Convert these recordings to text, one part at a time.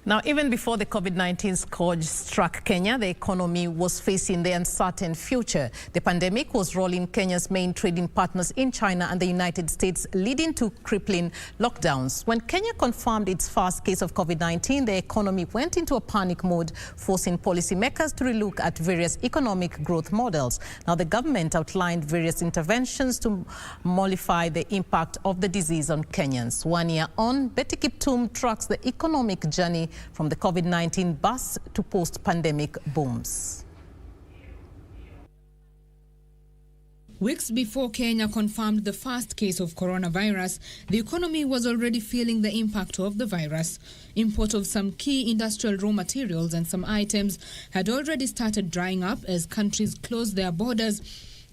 Now, even before the COVID-19 scourge struck Kenya, the economy was facing the uncertain future. The pandemic was rolling Kenya's main trading partners in China and the United States, leading to crippling lockdowns. When Kenya confirmed its first case of COVID-19, the economy went into a panic mode, forcing policymakers to relook at various economic growth models. Now, the government outlined various interventions to mollify the impact of the disease on Kenyans. 1 year on, Betty Kiptum tracks the economic journey from the COVID-19 bust to post-pandemic booms. Weeks before Kenya confirmed the first case of coronavirus, the economy was already feeling the impact of the virus. Import of some key industrial raw materials and some items had already started drying up as countries closed their borders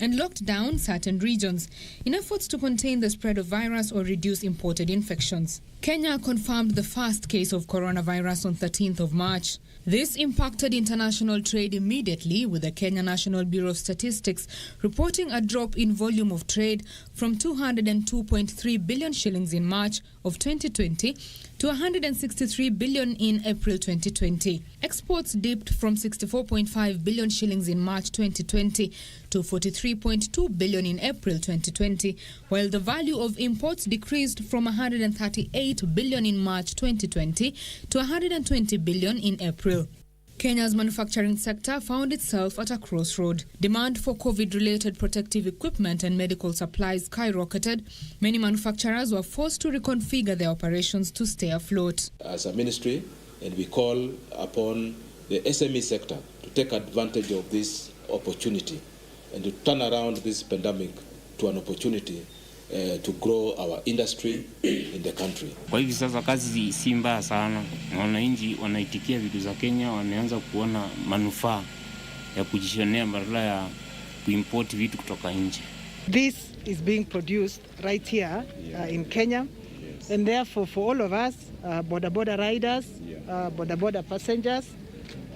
and locked down certain regions in efforts to contain the spread of virus or reduce imported infections. Kenya confirmed the first case of coronavirus on 13th of March. This impacted international trade immediately, with the Kenya National Bureau of Statistics reporting a drop in volume of trade from 202.3 billion shillings in March of 2020 to 163 billion in April 2020. Exports dipped from 64.5 billion shillings in March 2020 to 43.2 billion in April 2020, while the value of imports decreased from 138 billion in March 2020 to 120 billion in April. Kenya's manufacturing sector found itself at a crossroad. Demand for COVID-related protective equipment and medical supplies skyrocketed. Many manufacturers were forced to reconfigure their operations to stay afloat. As a ministry, and we call upon the SME sector to take advantage of this opportunity and to turn around this pandemic to an opportunity to grow our industry in the country. Kwa hivi sasa kazi si mbaya sana. Wananchi wanaitikia vitu za Kenya, wanaanza kuona manufaa ya kujishonea badala ya kuimport vitu kutoka nje. This is being produced right here in Kenya, and therefore for all of us, boda riders, boda passengers,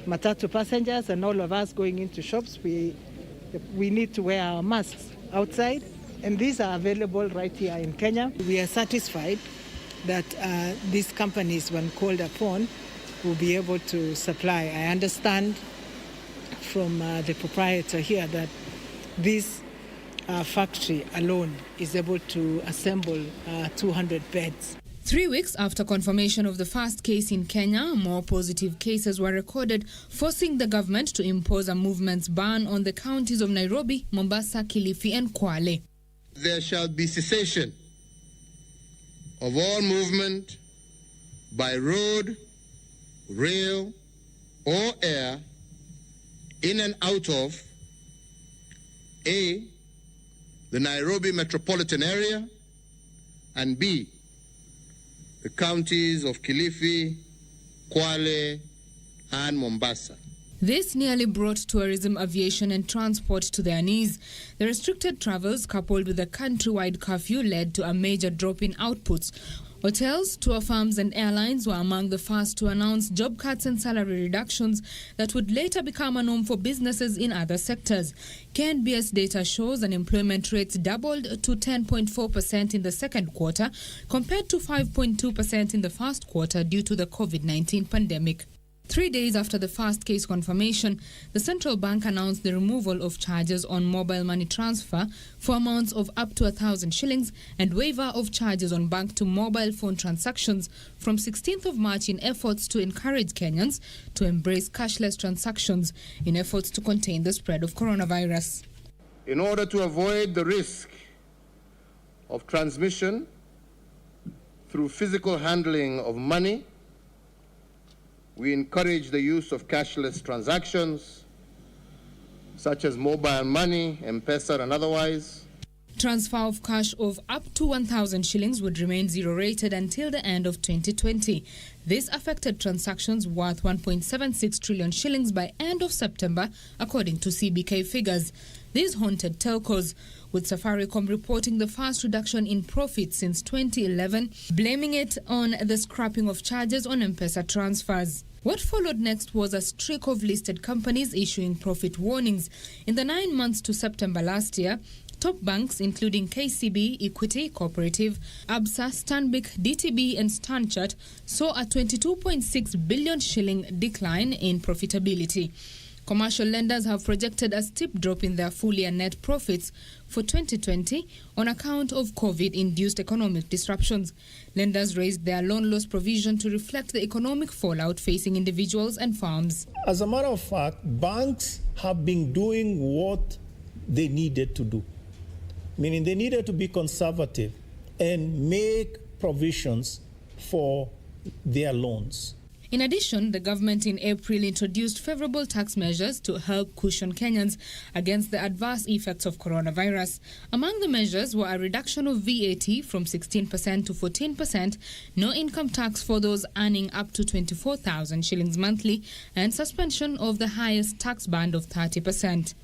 matatu passengers, and all of us going into shops, we need to wear our masks outside. And these are available right here in Kenya. We are satisfied that these companies, when called upon, will be able to supply. I understand from the proprietor here that this factory alone is able to assemble 200 beds. 3 weeks after confirmation of the first case in Kenya, more positive cases were recorded, forcing the government to impose a movements ban on the counties of Nairobi, Mombasa, Kilifi, and Kwale. There shall be cessation of all movement by road, rail, or air in and out of A, the Nairobi metropolitan area, and B, the counties of Kilifi, Kwale, and Mombasa. This nearly brought tourism, aviation, and transport to their knees. The restricted travels, coupled with a countrywide curfew, led to a major drop in outputs. Hotels, tour firms, and airlines were among the first to announce job cuts and salary reductions that would later become a norm for businesses in other sectors. KNBS data shows unemployment rates doubled to 10.4% in the second quarter, compared to 5.2% in the first quarter due to the COVID-19 pandemic. 3 days after the first case confirmation, the central bank announced the removal of charges on mobile money transfer for amounts of up to 1,000 shillings and waiver of charges on bank to mobile phone transactions from 16th of March in efforts to encourage Kenyans to embrace cashless transactions in efforts to contain the spread of coronavirus. In order to avoid the risk of transmission through physical handling of money, we encourage the use of cashless transactions, such as mobile money, M-Pesa, and otherwise. Transfer of cash of up to 1,000 shillings would remain zero-rated until the end of 2020. This affected transactions worth 1.76 trillion shillings by end of September, according to CBK figures. These haunted telcos, with Safaricom reporting the first reduction in profit since 2011, blaming it on the scrapping of charges on M-Pesa transfers. What followed next was a streak of listed companies issuing profit warnings. In the 9 months to September last year, Top banks, including KCB, Equity, Cooperative, ABSA, Stanbic, DTB and Stanchart, saw a 22.6 billion shilling decline in profitability. Commercial lenders have projected a steep drop in their full-year net profits for 2020 on account of COVID-induced economic disruptions. Lenders raised their loan loss provision to reflect the economic fallout facing individuals and farms. As a matter of fact, banks have been doing what they needed to do, meaning they needed to be conservative and make provisions for their loans. In addition, the government in April introduced favorable tax measures to help cushion Kenyans against the adverse effects of coronavirus. Among the measures were a reduction of VAT from 16% to 14%, no income tax for those earning up to 24,000 shillings monthly, and suspension of the highest tax band of 30%.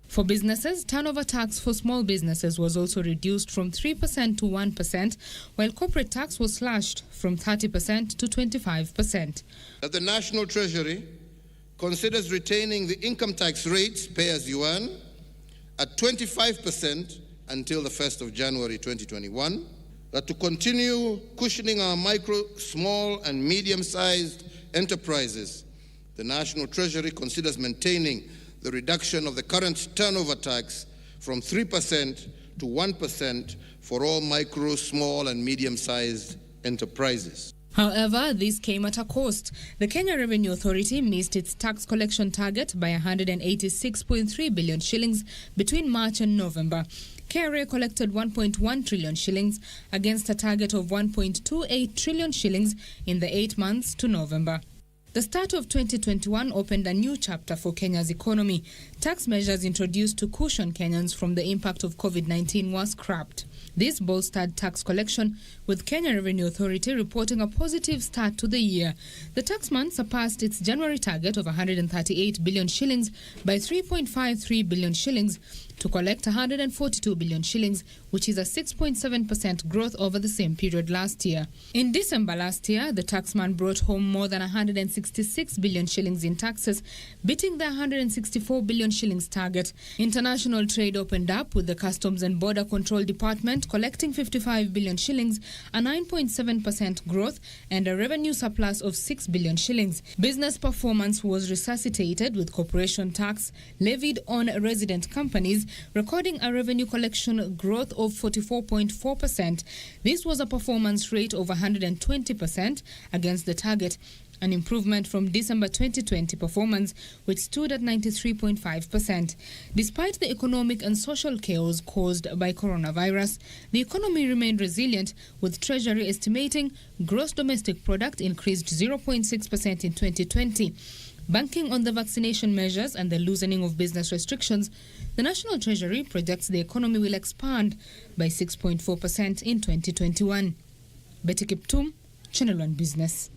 For businesses, turnover tax for small businesses was also reduced from 3% to 1%, while corporate tax was slashed from 30% to 25%. That the National Treasury considers retaining the income tax rates pay as you earn at 25% until the 1st of January 2021. That to continue cushioning our micro, small and medium-sized enterprises, the National Treasury considers maintaining the reduction of the current turnover tax from 3% to 1% for all micro, small and medium-sized enterprises. However, this came at a cost. The Kenya Revenue Authority missed its tax collection target by 186.3 billion shillings between March and November. KRA collected 1.1 trillion shillings against a target of 1.28 trillion shillings in the 8 months to November. The start of 2021 opened a new chapter for Kenya's economy. Tax measures introduced to cushion Kenyans from the impact of COVID-19 were scrapped. This bolstered tax collection, with Kenya Revenue Authority reporting a positive start to the year. The taxman surpassed its January target of 138 billion shillings by 3.53 billion shillings to collect 142 billion shillings, which is a 6.7% growth over the same period last year. In December last year, the taxman brought home more than 166 billion shillings in taxes, beating the 164 billion shillings target. International trade opened up, with the Customs and Border Control Department collecting 55 billion shillings, a 9.7% growth, and a revenue surplus of 6 billion shillings. Business performance was resuscitated, with corporation tax levied on resident companies recording a revenue collection growth of 44.4%. This was a performance rate of 120% against the target, an improvement from December 2020 performance, which stood at 93.5%. Despite the economic and social chaos caused by coronavirus, the economy remained resilient, with Treasury estimating gross domestic product increased 0.6% in 2020. Banking on the vaccination measures and the loosening of business restrictions, the National Treasury projects the economy will expand by 6.4% in 2021. Betty Kiptum, Channel 1 Business.